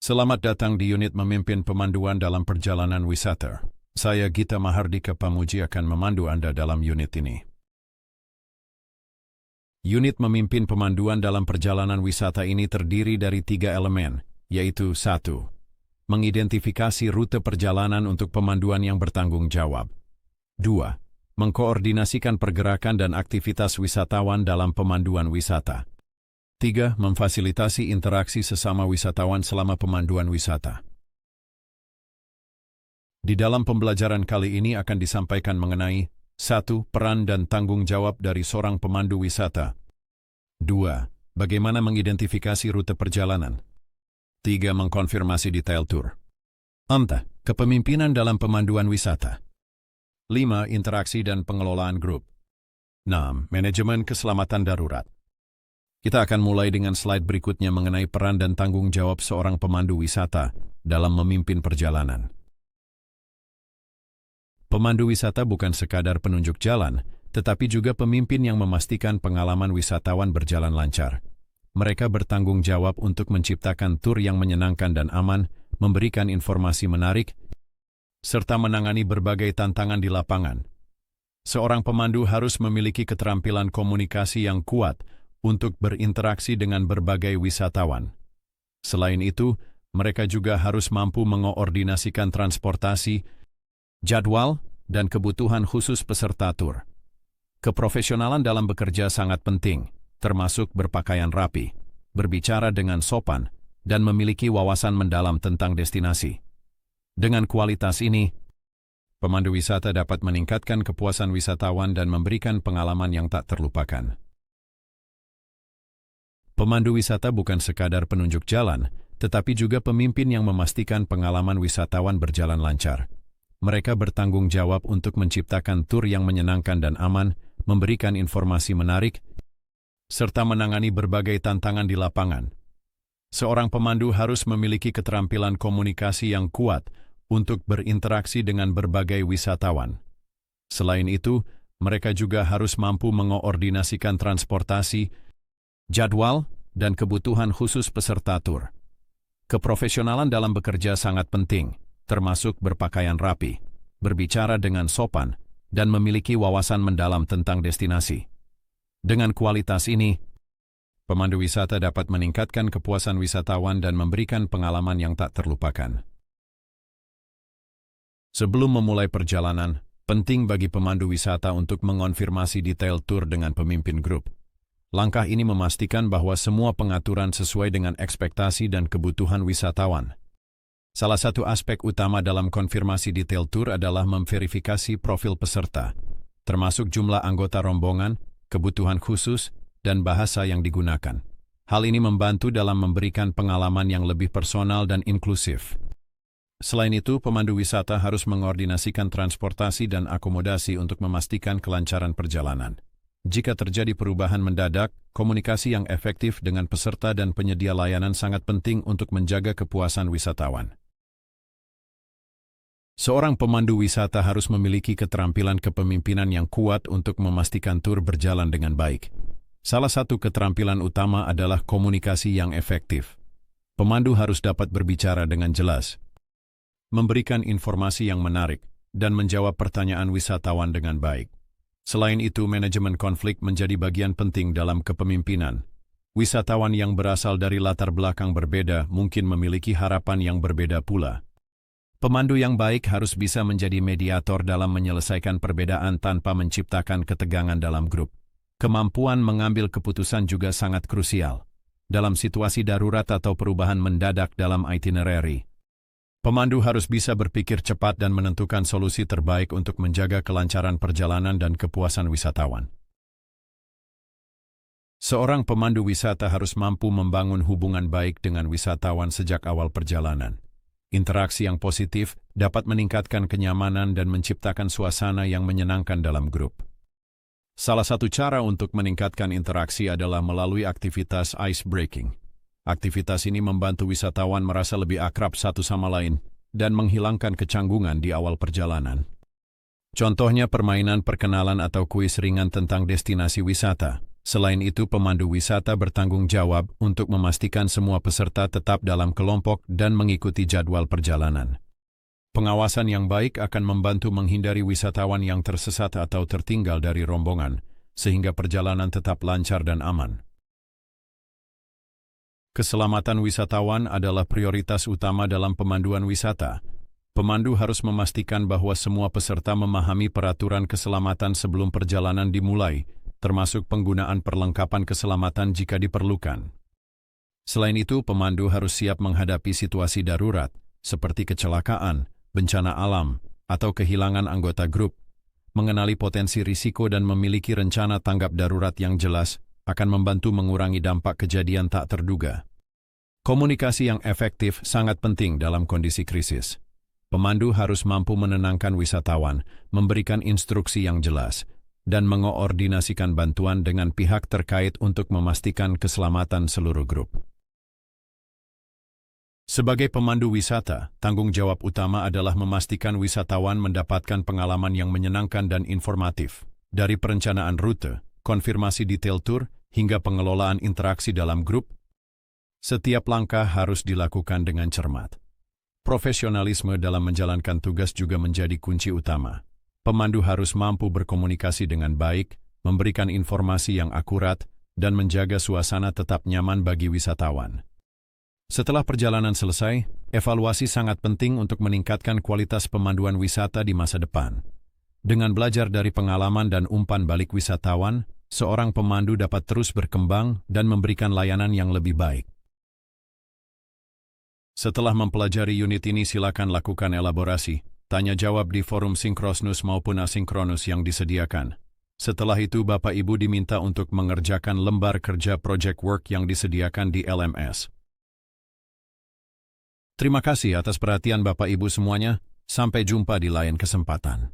Selamat datang di unit memimpin pemanduan dalam perjalanan wisata. Saya Gita Mahardika Pamuji akan memandu Anda dalam unit ini. Unit memimpin pemanduan dalam perjalanan wisata ini terdiri dari 3 elemen, yaitu 1. Mengidentifikasi rute perjalanan untuk pemanduan yang bertanggung jawab. 2. Mengkoordinasikan pergerakan dan aktivitas wisatawan dalam pemanduan wisata. 3. Memfasilitasi interaksi sesama wisatawan selama pemanduan wisata. Di dalam pembelajaran kali ini akan disampaikan mengenai 1. Peran dan tanggung jawab dari seorang pemandu wisata. 2. Bagaimana mengidentifikasi rute perjalanan. 3. Mengkonfirmasi detail tur. 4. Kepemimpinan dalam pemanduan wisata. 5. Interaksi dan pengelolaan grup. 6. Manajemen keselamatan darurat. Kita akan mulai dengan slide berikutnya mengenai peran dan tanggung jawab seorang pemandu wisata dalam memimpin perjalanan. Pemandu wisata bukan sekadar penunjuk jalan, tetapi juga pemimpin yang memastikan pengalaman wisatawan berjalan lancar. Mereka bertanggung jawab untuk menciptakan tur yang menyenangkan dan aman, memberikan informasi menarik, serta menangani berbagai tantangan di lapangan. Seorang pemandu harus memiliki keterampilan komunikasi yang kuat untuk berinteraksi dengan berbagai wisatawan. Selain itu, mereka juga harus mampu mengoordinasikan transportasi, jadwal, dan kebutuhan khusus peserta tur. Keprofesionalan dalam bekerja sangat penting, termasuk berpakaian rapi, berbicara dengan sopan, dan memiliki wawasan mendalam tentang destinasi. Dengan kualitas ini, pemandu wisata dapat meningkatkan kepuasan wisatawan dan memberikan pengalaman yang tak terlupakan. Pemandu wisata bukan sekadar penunjuk jalan, tetapi juga pemimpin yang memastikan pengalaman wisatawan berjalan lancar. Mereka bertanggung jawab untuk menciptakan tur yang menyenangkan dan aman, memberikan informasi menarik, serta menangani berbagai tantangan di lapangan. Seorang pemandu harus memiliki keterampilan komunikasi yang kuat untuk berinteraksi dengan berbagai wisatawan. Selain itu, mereka juga harus mampu mengoordinasikan transportasi, jadwal, dan kebutuhan khusus peserta tur. Keprofesionalan dalam bekerja sangat penting, termasuk berpakaian rapi, berbicara dengan sopan, dan memiliki wawasan mendalam tentang destinasi. Dengan kualitas ini, pemandu wisata dapat meningkatkan kepuasan wisatawan dan memberikan pengalaman yang tak terlupakan. Sebelum memulai perjalanan, penting bagi pemandu wisata untuk mengonfirmasi detail tur dengan pemimpin grup. Langkah ini memastikan bahwa semua pengaturan sesuai dengan ekspektasi dan kebutuhan wisatawan. Salah satu aspek utama dalam konfirmasi detail tur adalah memverifikasi profil peserta, termasuk jumlah anggota rombongan, kebutuhan khusus, dan bahasa yang digunakan. Hal ini membantu dalam memberikan pengalaman yang lebih personal dan inklusif. Selain itu, pemandu wisata harus mengordinasikan transportasi dan akomodasi untuk memastikan kelancaran perjalanan. Jika terjadi perubahan mendadak, komunikasi yang efektif dengan peserta dan penyedia layanan sangat penting untuk menjaga kepuasan wisatawan. Seorang pemandu wisata harus memiliki keterampilan kepemimpinan yang kuat untuk memastikan tur berjalan dengan baik. Salah satu keterampilan utama adalah komunikasi yang efektif. Pemandu harus dapat berbicara dengan jelas, memberikan informasi yang menarik, dan menjawab pertanyaan wisatawan dengan baik. Selain itu, manajemen konflik menjadi bagian penting dalam kepemimpinan. Wisatawan yang berasal dari latar belakang berbeda mungkin memiliki harapan yang berbeda pula. Pemandu yang baik harus bisa menjadi mediator dalam menyelesaikan perbedaan tanpa menciptakan ketegangan dalam grup. Kemampuan mengambil keputusan juga sangat krusial dalam situasi darurat atau perubahan mendadak dalam itinerary. Pemandu harus bisa berpikir cepat dan menentukan solusi terbaik untuk menjaga kelancaran perjalanan dan kepuasan wisatawan. Seorang pemandu wisata harus mampu membangun hubungan baik dengan wisatawan sejak awal perjalanan. Interaksi yang positif dapat meningkatkan kenyamanan dan menciptakan suasana yang menyenangkan dalam grup. Salah satu cara untuk meningkatkan interaksi adalah melalui aktivitas ice breaking. Aktivitas ini membantu wisatawan merasa lebih akrab satu sama lain dan menghilangkan kecanggungan di awal perjalanan. Contohnya permainan perkenalan atau kuis ringan tentang destinasi wisata. Selain itu, pemandu wisata bertanggung jawab untuk memastikan semua peserta tetap dalam kelompok dan mengikuti jadwal perjalanan. Pengawasan yang baik akan membantu menghindari wisatawan yang tersesat atau tertinggal dari rombongan, sehingga perjalanan tetap lancar dan aman. Keselamatan wisatawan adalah prioritas utama dalam pemanduan wisata. Pemandu harus memastikan bahwa semua peserta memahami peraturan keselamatan sebelum perjalanan dimulai, termasuk penggunaan perlengkapan keselamatan jika diperlukan. Selain itu, pemandu harus siap menghadapi situasi darurat, seperti kecelakaan, bencana alam, atau kehilangan anggota grup. Mengenali potensi risiko dan memiliki rencana tanggap darurat yang jelas akan membantu mengurangi dampak kejadian tak terduga. Komunikasi yang efektif sangat penting dalam kondisi krisis. Pemandu harus mampu menenangkan wisatawan, memberikan instruksi yang jelas, dan mengoordinasikan bantuan dengan pihak terkait untuk memastikan keselamatan seluruh grup. Sebagai pemandu wisata, tanggung jawab utama adalah memastikan wisatawan mendapatkan pengalaman yang menyenangkan dan informatif. Dari perencanaan rute, konfirmasi detail tur, hingga pengelolaan interaksi dalam grup, setiap langkah harus dilakukan dengan cermat. Profesionalisme dalam menjalankan tugas juga menjadi kunci utama. Pemandu harus mampu berkomunikasi dengan baik, memberikan informasi yang akurat, dan menjaga suasana tetap nyaman bagi wisatawan. Setelah perjalanan selesai, evaluasi sangat penting untuk meningkatkan kualitas pemanduan wisata di masa depan. Dengan belajar dari pengalaman dan umpan balik wisatawan, seorang pemandu dapat terus berkembang dan memberikan layanan yang lebih baik. Setelah mempelajari unit ini, silakan lakukan elaborasi, tanya jawab di forum sinkronus maupun asinkronus yang disediakan. Setelah itu, Bapak Ibu diminta untuk mengerjakan lembar kerja project work yang disediakan di LMS. Terima kasih atas perhatian Bapak Ibu semuanya. Sampai jumpa di lain kesempatan.